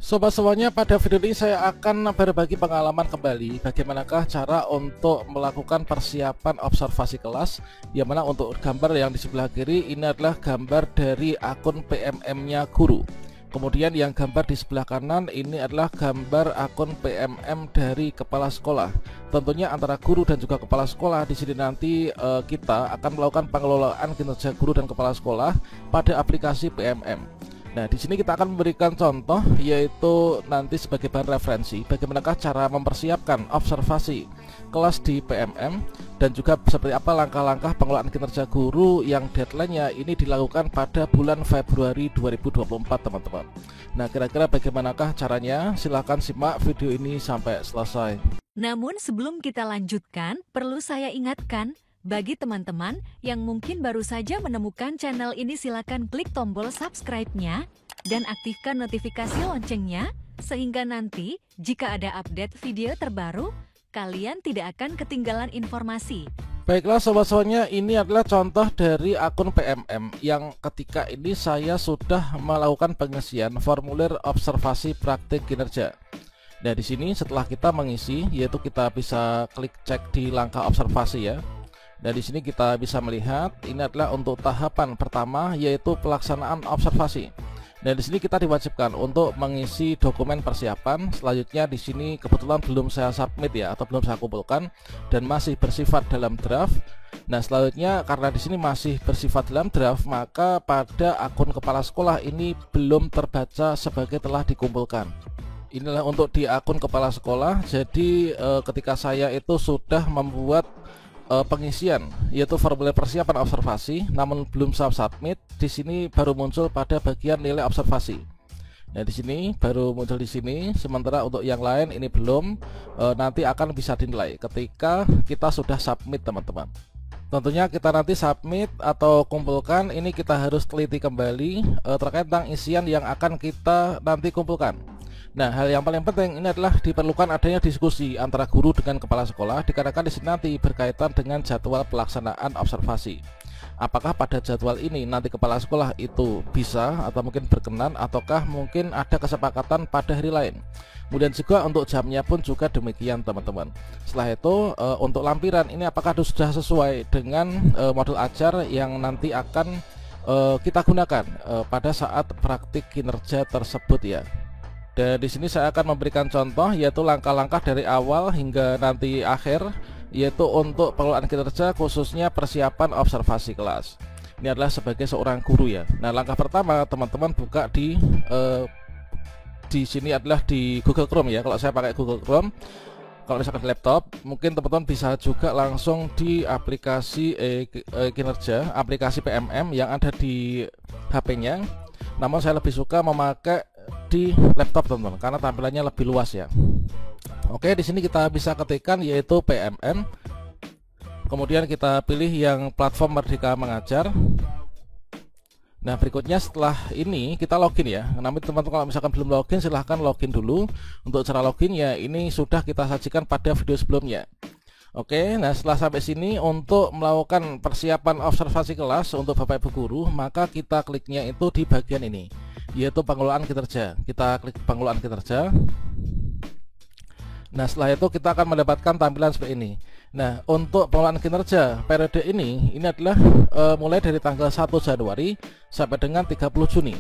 Sobat semuanya, pada video ini saya akan berbagi pengalaman kembali bagaimanakah cara untuk melakukan persiapan observasi kelas, yang mana untuk gambar yang di sebelah kiri ini adalah gambar dari akun PMM-nya guru. Kemudian yang gambar di sebelah kanan ini adalah gambar akun PMM dari kepala sekolah. Tentunya antara guru dan juga kepala sekolah di sini nanti kita akan melakukan pengelolaan kinerja guru dan kepala sekolah pada aplikasi PMM. Nah, di sini kita akan memberikan contoh, yaitu nanti sebagai bahan referensi bagaimanakah cara mempersiapkan observasi kelas di PMM, dan juga seperti apa langkah-langkah pengelolaan kinerja guru yang deadline-nya ini dilakukan pada bulan Februari 2024, teman-teman. Nah, kira-kira bagaimanakah caranya? Silahkan simak video ini sampai selesai. Namun sebelum kita lanjutkan, perlu saya ingatkan, bagi teman-teman yang mungkin baru saja menemukan channel ini, silakan klik tombol subscribe-nya dan aktifkan notifikasi loncengnya, sehingga nanti jika ada update video terbaru, kalian tidak akan ketinggalan informasi. Baiklah sobat semuanya, ini adalah contoh dari akun PMM yang ketika ini saya sudah melakukan pengisian formulir observasi praktik kinerja. Nah, di sini setelah kita mengisi, yaitu kita bisa klik cek di langkah observasi ya. Dan di sini kita bisa melihat ini adalah untuk tahapan pertama, yaitu pelaksanaan observasi. Dan di sini kita diwajibkan untuk mengisi dokumen persiapan. Selanjutnya di sini kebetulan belum saya submit ya, atau belum saya kumpulkan dan masih bersifat dalam draft. Nah, selanjutnya karena di sini masih bersifat dalam draft, maka pada akun kepala sekolah ini belum terbaca sebagai telah dikumpulkan. Inilah untuk di akun kepala sekolah. Jadi ketika saya itu sudah membuat pengisian, yaitu formulir persiapan observasi, namun belum saya submit, di sini baru muncul pada bagian nilai observasi. Nah, di sini baru muncul di sini. Sementara untuk yang lain ini belum, nanti akan bisa dinilai ketika kita sudah submit, teman-teman. Tentunya kita nanti submit atau kumpulkan, ini kita harus teliti kembali terkait tentang isian yang akan kita nanti kumpulkan. Nah, hal yang paling penting ini adalah diperlukan adanya diskusi antara guru dengan kepala sekolah, dikarenakan di sini nanti berkaitan dengan jadwal pelaksanaan observasi. Apakah pada jadwal ini nanti kepala sekolah itu bisa atau mungkin berkenan, ataukah mungkin ada kesepakatan pada hari lain. Kemudian juga untuk jamnya pun juga demikian, teman-teman. Setelah itu untuk lampiran ini apakah sudah sesuai dengan modul ajar yang nanti akan kita gunakan pada saat praktik kinerja tersebut ya. Dan di sini saya akan memberikan contoh, yaitu langkah-langkah dari awal hingga nanti akhir, yaitu untuk pengelolaan kinerja khususnya persiapan observasi kelas. Ini adalah sebagai seorang guru ya. Nah, langkah pertama teman-teman buka di sini adalah di Google Chrome ya. Kalau saya pakai Google Chrome, kalau misalkan di laptop, mungkin teman-teman bisa juga langsung di aplikasi kinerja, aplikasi PMM yang ada di HP-nya. Namun saya lebih suka memakai di laptop, teman-teman, karena tampilannya lebih luas ya. Oke, di sini kita bisa ketikkan yaitu PMM. Kemudian kita pilih yang platform Merdeka Mengajar. Nah, berikutnya setelah ini kita login ya. Namun teman-teman kalau misalkan belum login, silahkan login dulu. Untuk cara login ya ini sudah kita sajikan pada video sebelumnya. Oke, nah setelah sampai sini untuk melakukan persiapan observasi kelas untuk Bapak Ibu guru, maka kita kliknya itu di bagian ini, yaitu pengelolaan kinerja. Kita klik pengelolaan kinerja. Nah, setelah itu kita akan mendapatkan tampilan seperti ini. Nah, untuk pengelolaan kinerja periode ini adalah mulai dari tanggal 1 Januari sampai dengan 30 Juni.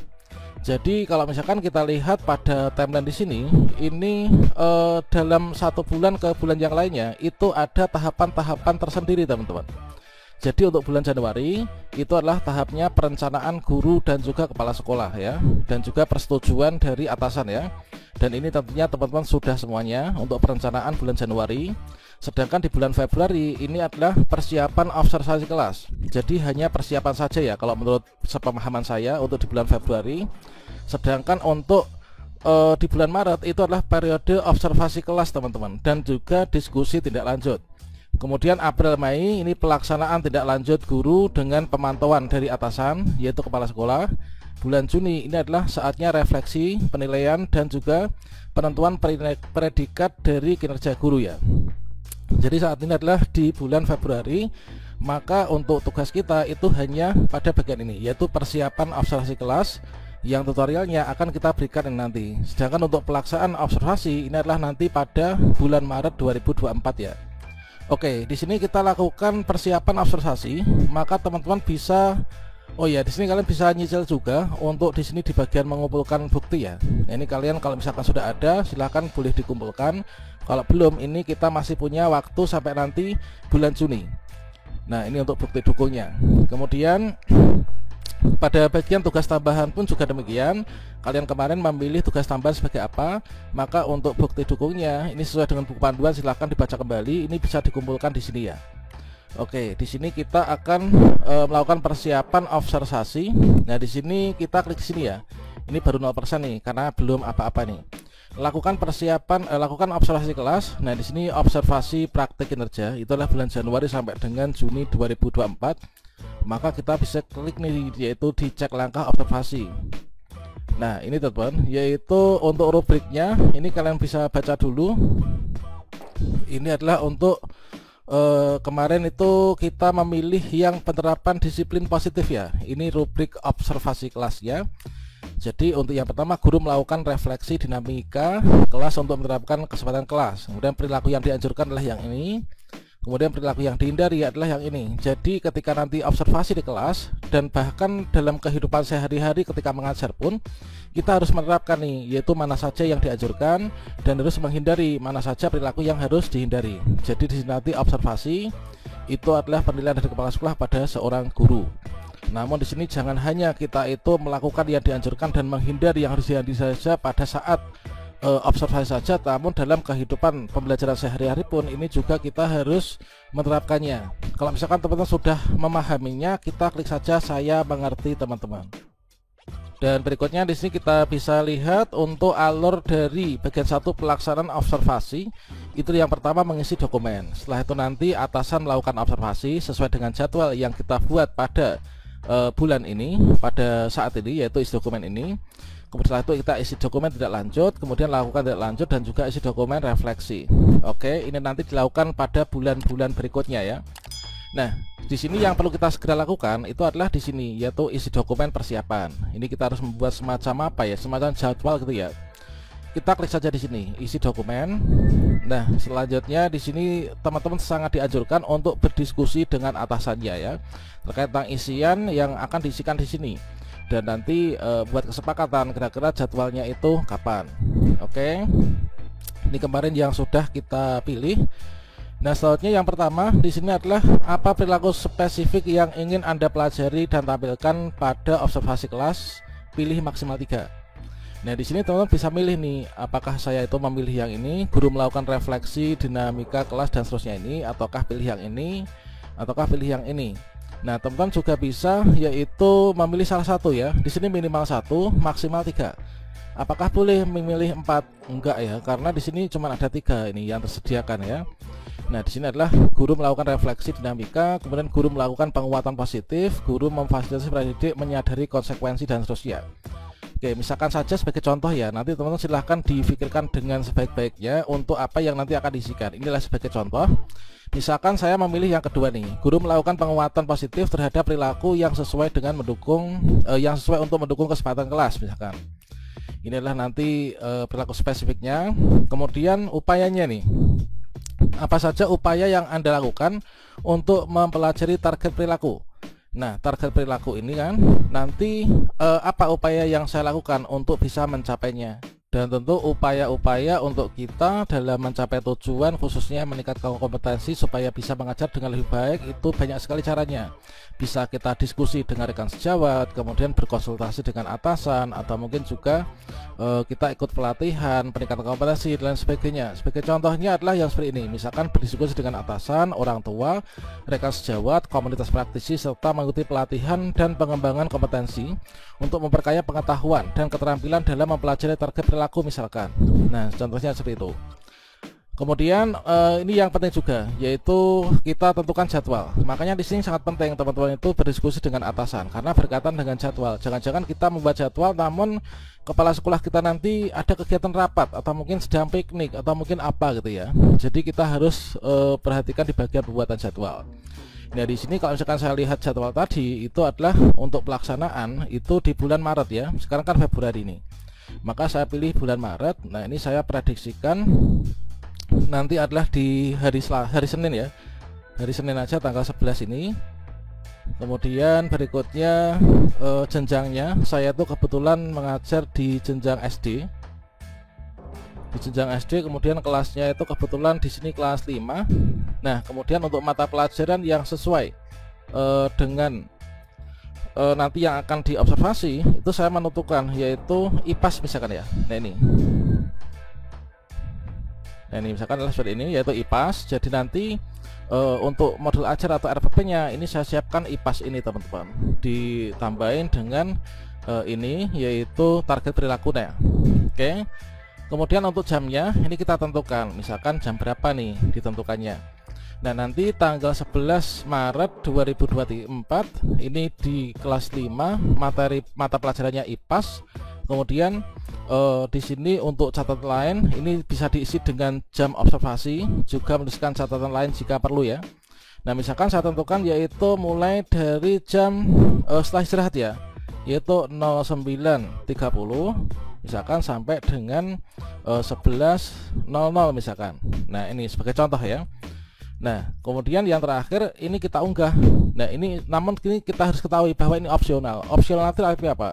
Jadi kalau misalkan kita lihat pada timeline di sini, ini dalam satu bulan ke bulan yang lainnya itu ada tahapan-tahapan tersendiri, teman-teman. Jadi untuk bulan Januari itu adalah tahapnya perencanaan guru dan juga kepala sekolah ya, dan juga persetujuan dari atasan ya. Dan ini tentunya teman-teman sudah semuanya untuk perencanaan bulan Januari. Sedangkan di bulan Februari ini adalah persiapan observasi kelas. Jadi hanya persiapan saja ya kalau menurut sepemahaman saya untuk di bulan Februari. Sedangkan untuk di bulan Maret itu adalah periode observasi kelas, teman-teman, dan juga diskusi tindak lanjut. Kemudian April Mei ini pelaksanaan tindak lanjut guru dengan pemantauan dari atasan yaitu kepala sekolah. Bulan Juni ini adalah saatnya refleksi, penilaian, dan juga penentuan predikat dari kinerja guru ya. Jadi saat ini adalah di bulan Februari, maka untuk tugas kita itu hanya pada bagian ini, yaitu persiapan observasi kelas Yang tutorialnya akan kita berikan nanti. Sedangkan untuk pelaksanaan observasi ini adalah nanti pada bulan Maret 2024 ya. Oke, di sini kita lakukan persiapan observasi, maka teman-teman bisa di sini kalian bisa nyicil juga untuk di sini di bagian mengumpulkan bukti ya. Nah, ini kalian kalau misalkan sudah ada silahkan boleh dikumpulkan. Kalau belum, ini kita masih punya waktu sampai nanti bulan Juni. Nah, ini untuk bukti dukungnya. Kemudian pada bagian tugas tambahan pun juga demikian. Kalian kemarin memilih tugas tambahan sebagai apa, maka untuk bukti dukungnya ini sesuai dengan buku panduan, silahkan dibaca kembali. Ini bisa dikumpulkan di sini ya. Oke, di sini kita akan melakukan persiapan observasi. Nah, di sini kita klik sini ya. Ini baru 0% nih karena belum apa-apa nih. Lakukan persiapan, lakukan observasi kelas. Nah, di sini observasi praktik kinerja itu adalah bulan Januari sampai dengan Juni 2024. Maka kita bisa klik nih, yaitu dicek langkah observasi. Nah, ini teman-teman, yaitu untuk rubriknya. Ini kalian bisa baca dulu. Ini adalah untuk kemarin itu kita memilih yang penerapan disiplin positif ya. Ini rubrik observasi kelasnya. Jadi untuk yang pertama, guru melakukan refleksi dinamika kelas untuk menerapkan kesempatan kelas. Kemudian perilaku yang dianjurkan adalah yang ini. Kemudian perilaku yang dihindari adalah yang ini. Jadi ketika nanti observasi di kelas dan bahkan dalam kehidupan sehari-hari ketika mengajar pun kita harus menerapkan nih, yaitu mana saja yang dianjurkan dan harus menghindari mana saja perilaku yang harus dihindari. Jadi di sini nanti observasi itu adalah penilaian dari kepala sekolah pada seorang guru. Namun di sini jangan hanya kita itu melakukan yang dianjurkan dan menghindari yang harus dihindari saja pada saat observasi saja, namun dalam kehidupan pembelajaran sehari-hari pun ini juga kita harus menerapkannya. Kalau misalkan teman-teman sudah memahaminya, kita klik saja saya mengerti teman-teman. Dan berikutnya di sini kita bisa lihat untuk alur dari bagian 1 pelaksanaan observasi. Itu yang pertama mengisi dokumen. Setelah itu nanti atasan melakukan observasi sesuai dengan jadwal yang kita buat pada bulan ini, pada saat ini, yaitu isi dokumen ini. Kemudian setelah itu kita isi dokumen tidak lanjut, kemudian lakukan tidak lanjut, dan juga isi dokumen refleksi. Oke, ini nanti dilakukan pada bulan-bulan berikutnya ya. Nah, di sini yang perlu kita segera lakukan itu adalah di sini, yaitu isi dokumen persiapan. Ini kita harus membuat semacam apa ya, semacam jadwal gitu ya. Kita klik saja di sini, isi dokumen. Nah, selanjutnya di sini teman-teman sangat dianjurkan untuk berdiskusi dengan atasannya ya, terkait tentang isian yang akan diisikan di sini. Dan nanti buat kesepakatan kira-kira jadwalnya itu kapan. Oke. Ini kemarin yang sudah kita pilih. Nah, selanjutnya yang pertama di sini adalah apa perilaku spesifik yang ingin Anda pelajari dan tampilkan pada observasi kelas. Pilih maksimal 3. Nah, di sini teman-teman bisa milih nih, apakah saya itu memilih yang ini, guru melakukan refleksi dinamika kelas dan seterusnya ini, ataukah pilih yang ini, ataukah pilih yang ini. Nah, teman-teman juga bisa yaitu memilih salah satu ya. Di sini minimal 1, maksimal 3. Apakah boleh memilih 4? Enggak ya, karena di sini cuma ada 3 ini yang tersediakan ya. Nah, di sini adalah guru melakukan refleksi dinamika, kemudian guru melakukan penguatan positif, guru memfasilitasi para didik menyadari konsekuensi dan seterusnya. Oke, misalkan saja sebagai contoh ya, nanti teman-teman silahkan difikirkan dengan sebaik-baiknya untuk apa yang nanti akan diisikan. Inilah sebagai contoh. Misalkan saya memilih yang kedua nih, guru melakukan penguatan positif terhadap perilaku yang sesuai dengan mendukung, yang sesuai untuk mendukung kesempatan kelas misalkan. Ini adalah nanti perilaku spesifiknya. Kemudian upayanya nih, apa saja upaya yang Anda lakukan untuk mempelajari target perilaku. Nah, target perilaku ini kan nanti apa upaya yang saya lakukan untuk bisa mencapainya. Dan tentu upaya-upaya untuk kita dalam mencapai tujuan, khususnya meningkatkan kompetensi supaya bisa mengajar dengan lebih baik, itu banyak sekali caranya. Bisa kita diskusi dengan rekan sejawat, kemudian berkonsultasi dengan atasan, atau mungkin juga kita ikut pelatihan, peningkatan kompetensi dan sebagainya. Sebagai contohnya adalah yang seperti ini, misalkan berdiskusi dengan atasan, orang tua, rekan sejawat, komunitas praktisi, serta mengikuti pelatihan dan pengembangan kompetensi untuk memperkaya pengetahuan dan keterampilan dalam mempelajari target perilaku misalkan. Nah, contohnya seperti itu. Kemudian ini yang penting juga, yaitu kita tentukan jadwal. Makanya di sini sangat penting teman-teman itu berdiskusi dengan atasan karena berkaitan dengan jadwal. Jangan-jangan kita membuat jadwal namun kepala sekolah kita nanti ada kegiatan rapat atau mungkin sedang piknik atau mungkin apa gitu ya. Jadi kita harus perhatikan di bagian pembuatan jadwal. Nah, di sini kalau misalkan saya lihat jadwal tadi itu adalah untuk pelaksanaan itu di bulan Maret ya. Sekarang kan Februari ini. Maka saya pilih bulan Maret. Nah, ini saya prediksikan nanti adalah di hari Senin ya. Hari Senin aja tanggal 11 ini. Kemudian berikutnya jenjangnya saya tuh kebetulan mengajar di jenjang SD. Di jenjang SD, kemudian kelasnya itu kebetulan di sini kelas 5. Nah, kemudian untuk mata pelajaran yang sesuai dengan nanti yang akan diobservasi itu saya menentukan yaitu IPAS misalkan ya. Nah ini misalkan adalah seperti ini yaitu IPAS. Jadi nanti untuk modul ajar atau RPP nya ini saya siapkan IPAS ini teman-teman, ditambahin dengan ini yaitu target perilakunya. Oke. Kemudian untuk jamnya ini kita tentukan, misalkan jam berapa nih ditentukannya. Nah, nanti tanggal 11 Maret 2024 ini di kelas 5 mata pelajarannya IPAS. Kemudian di sini untuk catatan lain ini bisa diisi dengan jam observasi, juga menuliskan catatan lain jika perlu ya. Nah, misalkan saya tentukan yaitu mulai dari jam setelah istirahat ya, yaitu 09.30 misalkan sampai dengan 11.00 misalkan. Nah, ini sebagai contoh ya. Nah, kemudian yang terakhir ini kita unggah. Nah, ini namun ini kita harus ketahui bahwa ini opsional. Opsional itu artinya apa?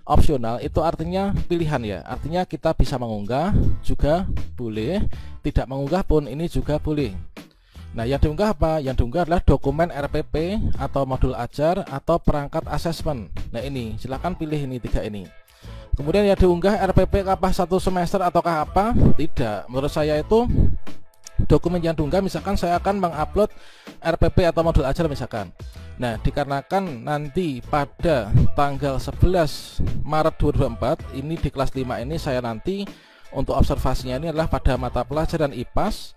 Opsional itu artinya pilihan ya. Artinya kita bisa mengunggah juga boleh, tidak mengunggah pun ini juga boleh. Nah, yang diunggah apa? Yang diunggah adalah dokumen RPP atau modul ajar atau perangkat asesmen. Nah, ini silakan pilih ini 3 ini. Kemudian yang diunggah RPP apakah 1 semester ataukah apa? Tidak. Menurut saya itu dokumen yang diunggah misalkan saya akan mengupload RPP atau modul ajar misalkan. Nah, dikarenakan nanti pada tanggal 11 Maret 2024 ini di kelas 5 ini saya nanti untuk observasinya ini adalah pada mata pelajaran IPAS.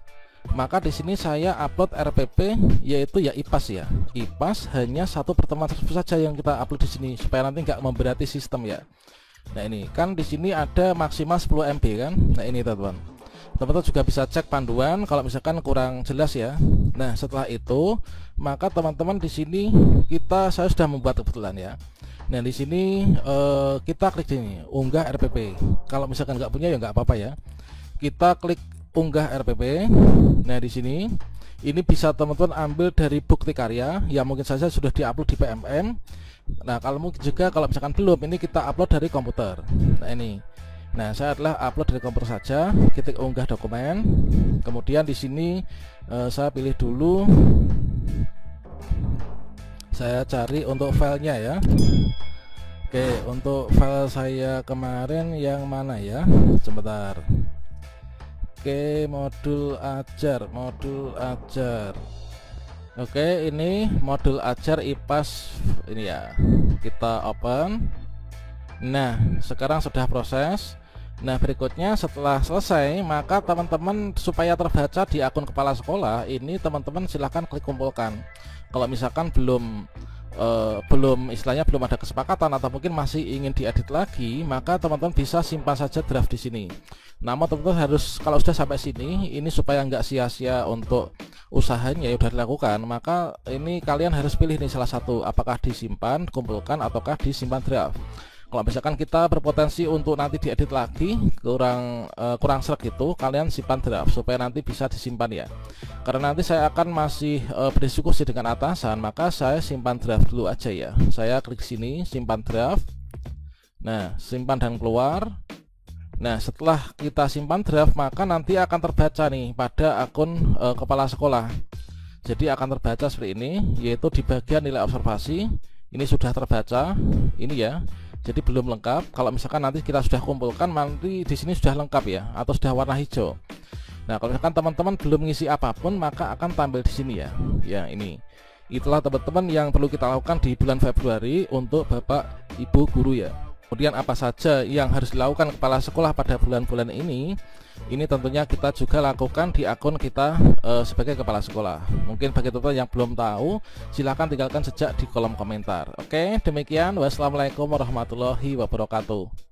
Maka di sini saya upload RPP yaitu ya IPAS ya. IPAS hanya 1 pertemuan tersebut saja yang kita upload di sini supaya nanti nggak memberati sistem ya. Nah, ini kan di sini ada maksimal 10 MB kan. Nah, ini teman-teman. Teman-teman juga bisa cek panduan kalau misalkan kurang jelas ya. Nah, setelah itu maka teman-teman di sini saya sudah membuat kebetulan ya. Nah, di sini kita klik sini unggah RPP. Kalau misalkan nggak punya ya nggak apa-apa ya. Kita klik unggah RPP. Nah, di sini ini bisa teman-teman ambil dari bukti karya yang mungkin saja sudah diupload di PMM. Nah, kalau mungkin juga kalau misalkan belum, ini kita upload dari komputer. Nah, ini. Nah, saya adalah upload dari komputer saja, ketik unggah dokumen. Kemudian di sini saya pilih dulu. Saya cari untuk filenya ya. Oke, untuk file saya kemarin yang mana ya? Sebentar. Oke, modul ajar. Oke, ini modul ajar IPAS ini ya. Kita open. Nah, sekarang sudah proses. Nah, berikutnya setelah selesai maka teman-teman supaya terbaca di akun kepala sekolah ini teman-teman silahkan klik kumpulkan. Kalau misalkan belum istilahnya belum ada kesepakatan atau mungkin masih ingin diedit lagi, maka teman-teman bisa simpan saja draft di sini. Namun teman-teman harus kalau sudah sampai sini ini supaya nggak sia-sia untuk usahanya ya udah dilakukan, maka ini kalian harus pilih nih salah satu, apakah disimpan, kumpulkan ataukah disimpan draft. Kalau misalkan kita berpotensi untuk nanti diedit lagi kurang sreg itu, kalian simpan draft supaya nanti bisa disimpan ya. Karena nanti saya akan masih berdiskusi dengan atasan, maka saya simpan draft dulu aja ya. Saya klik sini simpan draft. Nah, simpan dan keluar. Nah, setelah kita simpan draft maka nanti akan terbaca nih pada akun kepala sekolah. Jadi akan terbaca seperti ini, yaitu di bagian nilai observasi. Ini sudah terbaca, ini ya. Jadi belum lengkap. Kalau misalkan nanti kita sudah kumpulkan, nanti di sini sudah lengkap ya, atau sudah warna hijau. Nah, kalau misalkan teman-teman belum mengisi apapun, maka akan tampil di sini ya. Ya, ini. Itulah teman-teman yang perlu kita lakukan di bulan Februari untuk Bapak Ibu guru ya. Kemudian apa saja yang harus dilakukan kepala sekolah pada bulan-bulan ini tentunya kita juga lakukan di akun kita sebagai kepala sekolah. Mungkin bagi teman-teman yang belum tahu, silahkan tinggalkan jejak di kolom komentar. Oke, demikian. Wassalamualaikum warahmatullahi wabarakatuh.